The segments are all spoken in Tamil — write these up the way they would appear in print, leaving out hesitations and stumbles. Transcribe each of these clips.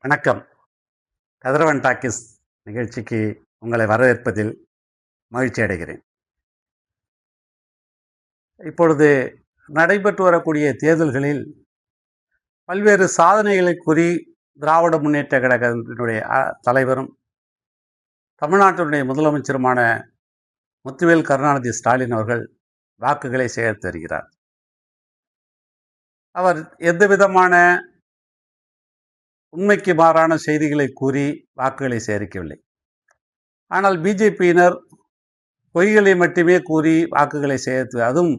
வணக்கம். கதிரவன் டாக்கிஸ் நிகழ்ச்சிக்கு உங்களை வரவேற்பதில் மகிழ்ச்சி அடைகிறேன். இப்பொழுது நடைபெற்று வரக்கூடிய தேர்தல்களில் பல்வேறு சாதனைகளை கூறி திராவிட முன்னேற்ற கழகத்தினுடைய தலைவரும் தமிழ்நாட்டினுடைய முதலமைச்சருமான முத்துவேல் கருணாநிதி ஸ்டாலின் அவர்கள் வாக்குகளை சேகரித்து வருகிறார். அவர் எந்த விதமான உண்மைக்கு மாறான செய்திகளை கூறி வாக்குகளை சேகரிக்கவில்லை. ஆனால் பிஜேபியினர் பொய்களை மட்டுமே கூறி வாக்குகளை சேகரித்து, அதுவும்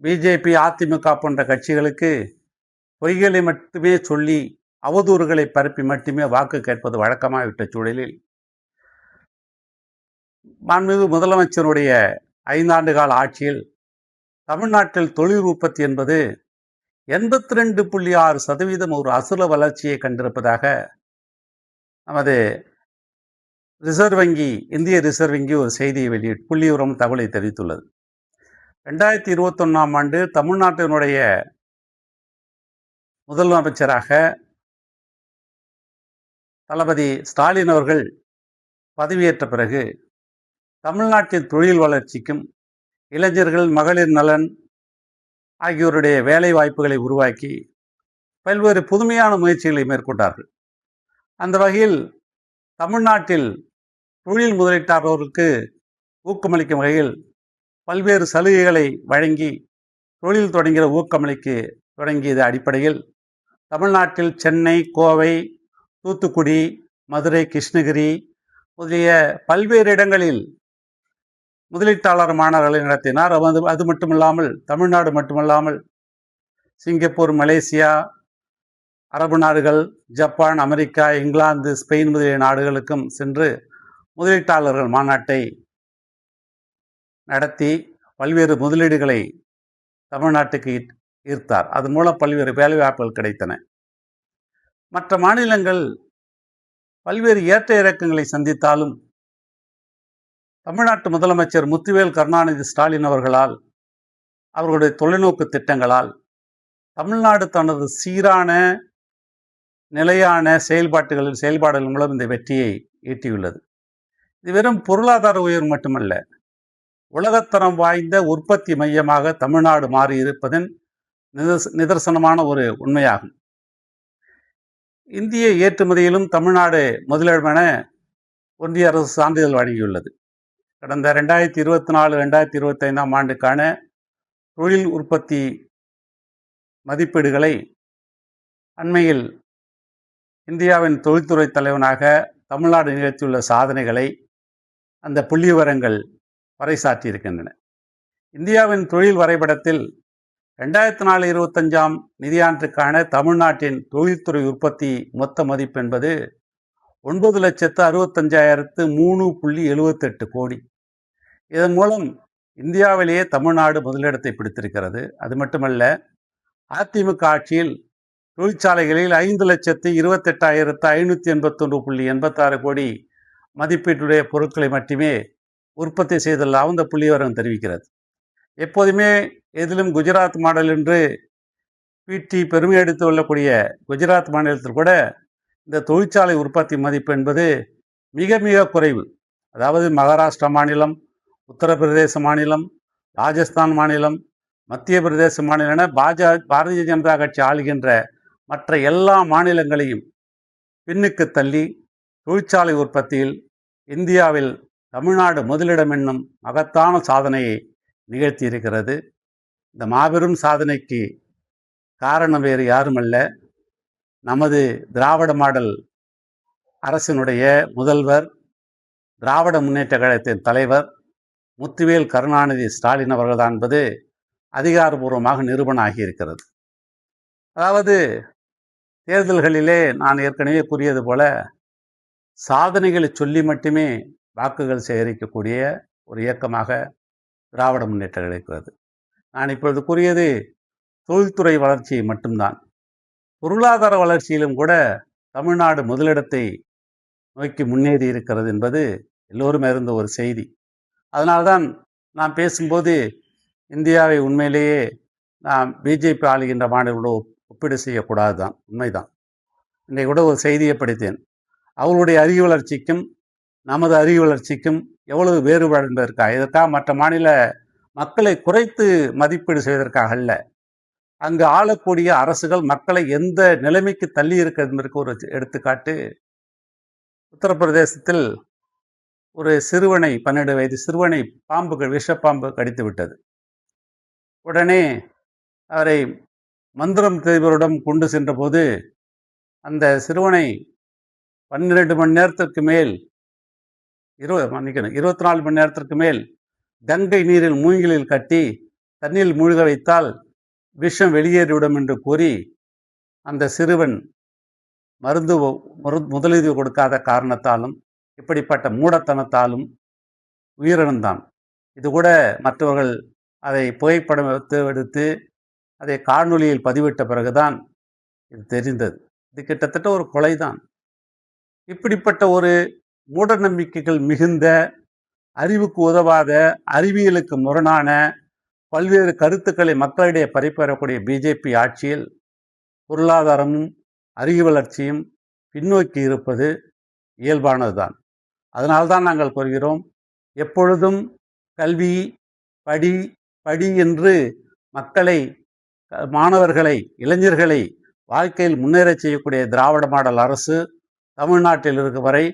பிஜேபி, அதிமுக போன்ற கட்சிகளுக்கு பொய்களை மட்டுமே சொல்லி அவதூறுகளை பரப்பி மட்டுமே வாக்கு கேட்பது வழக்கமாகிவிட்ட சூழலில் மாண்புமிகு முதலமைச்சருடைய 5 ஆண்டு கால ஆட்சியில் தமிழ்நாட்டில் தொழில் உற்பத்தி என்பது 82.6% ஒரு அசுர வளர்ச்சியை கண்டிருப்பதாக நமது இந்திய ரிசர்வ் வங்கி ஒரு செய்தியை வெளியிட்டு புள்ளிவிவரம் தகவலை தெரிவித்துள்ளது. 2021ஆம் ஆண்டு தமிழ்நாட்டினுடைய முதலமைச்சராக தளபதி ஸ்டாலின் அவர்கள் பதவியேற்ற பிறகு தமிழ்நாட்டின் தொழில் வளர்ச்சிக்கும் இளைஞர்கள், மகளிர் நலன் ஆகியோருடைய வேலை வாய்ப்புகளை உருவாக்கி பல்வேறு புதுமையான முயற்சிகளை மேற்கொண்டார்கள். அந்த வகையில் தமிழ்நாட்டில் தொழில் முதலீட்டாளர்களுக்கு ஊக்கமளிக்கும் வகையில் பல்வேறு சலுகைகளை வழங்கி தொழில் தொடங்கியது அடிப்படையில் தமிழ்நாட்டில் சென்னை, கோவை, தூத்துக்குடி, மதுரை, கிருஷ்ணகிரி முதலிய பல்வேறு இடங்களில் முதலீட்டாளர் மாநாடுகளை நடத்தினார். அது மட்டுமில்லாமல் தமிழ்நாடு மட்டுமல்லாமல் சிங்கப்பூர், மலேசியா, அரபு நாடுகள், ஜப்பான், அமெரிக்கா, இங்கிலாந்து, ஸ்பெயின் முதலிய நாடுகளுக்கும் சென்று முதலீட்டாளர்கள் மாநாட்டை நடத்தி பல்வேறு முதலீடுகளை தமிழ்நாட்டுக்கு ஈர்த்தார். அதன் மூலம் பல்வேறு வேலைவாய்ப்புகள் கிடைத்தன. மற்ற மாநிலங்கள் பல்வேறு ஏற்ற இறக்கங்களை சந்தித்தாலும் தமிழ்நாட்டு முதலமைச்சர் முத்துவேல் கருணாநிதி ஸ்டாலின் அவர்களால், அவர்களுடைய தொலைநோக்கு திட்டங்களால் தமிழ்நாடு தனது சீரான நிலையான செயல்பாடுகள் மூலம் இந்த வெற்றியை ஈட்டியுள்ளது. இது வெறும் பொருளாதார உயர்வு மட்டுமல்ல, உலகத்தரம் வாய்ந்த உற்பத்தி மையமாக தமிழ்நாடு மாறி இருப்பதன் நிதர்சனமான ஒரு உண்மையாகும். இந்திய ஏற்றுமதியிலும் தமிழ்நாடு முதலிடமென ஒன்றிய அரசு சான்றிதழ் வழங்கியுள்ளது. கடந்த 2024-2025ஆம் ஆண்டுக்கான தொழில் உற்பத்தி மதிப்பீடுகளை அண்மையில் இந்தியாவின் தொழில்துறை தலைவனாக தமிழ்நாடு நிகழ்த்தியுள்ள சாதனைகளை அந்த புள்ளி விவரங்கள் பறைசாற்றியிருக்கின்றன. இந்தியாவின் தொழில் வரைபடத்தில் 2024-25ஆம் நிதியாண்டுக்கான தமிழ்நாட்டின் தொழில்துறை உற்பத்தி மொத்த மதிப்பு என்பது 9,65,003.78 கோடி. இதன் மூலம் இந்தியாவிலேயே தமிழ்நாடு முதலிடத்தை பிடித்திருக்கிறது. அது மட்டுமல்ல, அதிமுக ஆட்சியில் தொழிற்சாலைகளில் 5,28,581.86 கோடி மதிப்பீட்டுடைய பொருட்களை மட்டுமே உற்பத்தி செய்ததாக இந்த புள்ளிவிவரம் தெரிவிக்கிறது. எப்போதுமே எதிலும் குஜராத் மாடல் என்று பீட்டி பெருமை எடுத்து கொள்ளக்கூடிய குஜராத் மாநிலத்தில் கூட இந்த தொழிற்சாலை உற்பத்தி மதிப்பு என்பது மிக மிக குறைவு. அதாவது மகாராஷ்டிரா மாநிலம், உத்தரப்பிரதேச மாநிலம், ராஜஸ்தான் மாநிலம், மத்திய பிரதேச மாநிலம் என பாரதிய ஜனதா கட்சி ஆளுகின்ற மற்ற எல்லா மாநிலங்களையும் பின்னுக்கு தள்ளி தொழிற்சாலை உற்பத்தியில் இந்தியாவில் தமிழ்நாடு முதலிடம் என்னும் மகத்தான சாதனையை நிகழ்த்தி இருக்கிறது. இந்த மாபெரும் சாதனைக்கு காரணம் வேறு யாருமல்ல, நமது திராவிட மாடல் அரசினுடைய முதல்வர், திராவிட முன்னேற்ற கழகத்தின் தலைவர் முத்துவேல் கருணாநிதி ஸ்டாலின் அவர்கள்தான் என்பது அதிகாரபூர்வமாக நிரூபணம் ஆகியிருக்கிறது. அதாவது தேர்தல்களிலே நான் ஏற்கனவே கூறியது போல சாதனைகளை சொல்லி மட்டுமே வாக்குகள் சேகரிக்கக்கூடிய ஒரு இயக்கமாக திராவிட முன்னேற்றம் இருக்கிறது. நான் இப்பொழுது கூறியது தொழில்துறை வளர்ச்சியை மட்டும்தான். பொருளாதார வளர்ச்சியிலும் கூட தமிழ்நாடு முதலிடத்தை நோக்கி முன்னேறி இருக்கிறது என்பது எல்லோரும் அறிந்த ஒரு செய்தி. அதனால்தான் நான் பேசும்போது இந்தியாவை உண்மையிலேயே நாம் பிஜேபி ஆளுகின்ற மாநிலங்களோடு ஒப்பீடு செய்யக்கூடாது தான், உண்மைதான். இன்றைக்கு கூட ஒரு செய்தியை படித்தேன். அவர்களுடைய அறிவு வளர்ச்சிக்கும் நமது அறிவு வளர்ச்சிக்கும் எவ்வளவு வேறுபாடு என்பதற்காக, இதற்காக மற்ற மாநில மக்களை குறைத்து மதிப்பீடு செய்வதற்காக அல்ல, அங்கு ஆளக்கூடிய அரசுகள் மக்களை எந்த நிலைமைக்கு தள்ளி இருக்கிறது என்பதற்கு ஒரு எடுத்துக்காட்டு. உத்தரப்பிரதேசத்தில் ஒரு சிறுவனை, 12 வயது சிறுவனை விஷப்பாம்பு கடித்து விட்டது. உடனே அவரை மந்திரம் தெரிவரிடம் கொண்டு சென்ற போது அந்த சிறுவனை 12 மணி நேரத்திற்கு மேல் 24 மணி நேரத்திற்கு மேல் கங்கை நீரில் மூங்கிலில் கட்டி தண்ணீரில் மூழ்க வைத்தால் விஷம் வெளியேறிவிடும் என்று கூறி அந்த சிறுவன் முதலுதவி கொடுக்காத காரணத்தாலும் இப்படிப்பட்ட மூடத்தனத்தாலும் உயிரிழந்தான். இது கூட மற்றவர்கள் அதை புகைப்படம் எடுத்து அதை காணொலியில் பதிவிட்ட பிறகுதான் இது தெரிந்தது. இது கிட்டத்தட்ட ஒரு கொலைதான். இப்படிப்பட்ட ஒரு மூட நம்பிக்கைகள் மிகுந்த, அறிவுக்கு உதவாத, அறிவியலுக்கு முரணான பல்வேறு கருத்துக்களை மக்களிடையே பரப்பக்கூடிய பிஜேபி ஆட்சியில் பொருளாதாரமும் அறிவு வளர்ச்சியும் பின்னோக்கி இருப்பது இயல்பானதுதான். அதனால்தான் நாங்கள் கூறுகிறோம், எப்பொழுதும் கல்வி, படி என்று மக்களை, மாணவர்களை, இளைஞர்களை வாழ்க்கையில் முன்னேறச் செய்யக்கூடிய திராவிட மாடல் அரசு தமிழ்நாட்டில் இருக்கும் வரை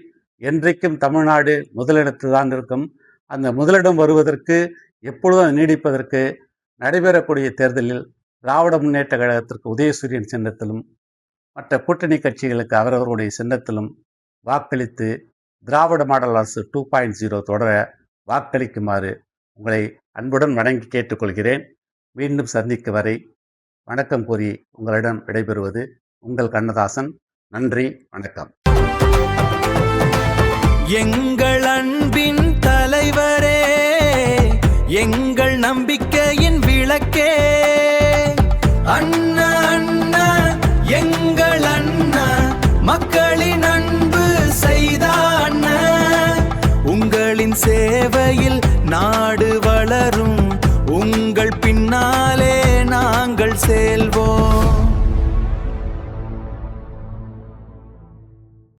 என்றைக்கும் தமிழ்நாடு முதலிடத்தில் தான் இருக்கும். அந்த முதலிடம் வருவதற்கு, எப்பொழுதும் நீடிப்பதற்கு நடைபெறக்கூடிய தேர்தலில் திராவிட முன்னேற்ற கழகத்திற்கு உதயசூரியன் சின்னத்திலும் மற்ற கூட்டணி கட்சிகளுக்கு அவரவருடைய சின்னத்திலும் வாக்களித்து திராவிட மாடல் அரசு 2.0 தொடர வாக்களிக்குமாறு உங்களை அன்புடன் வணங்கி கேட்டுக்கொள்கிறேன். மீண்டும் சந்திக்கும் வரை வணக்கம் கூறி உங்களிடம் விடைபெறுவது உங்கள் கண்ணதாசன். நன்றி, வணக்கம். எங்கள் அன்பின் தலைவரே, எங்கள் நம்பிக்கையின் விளக்கே,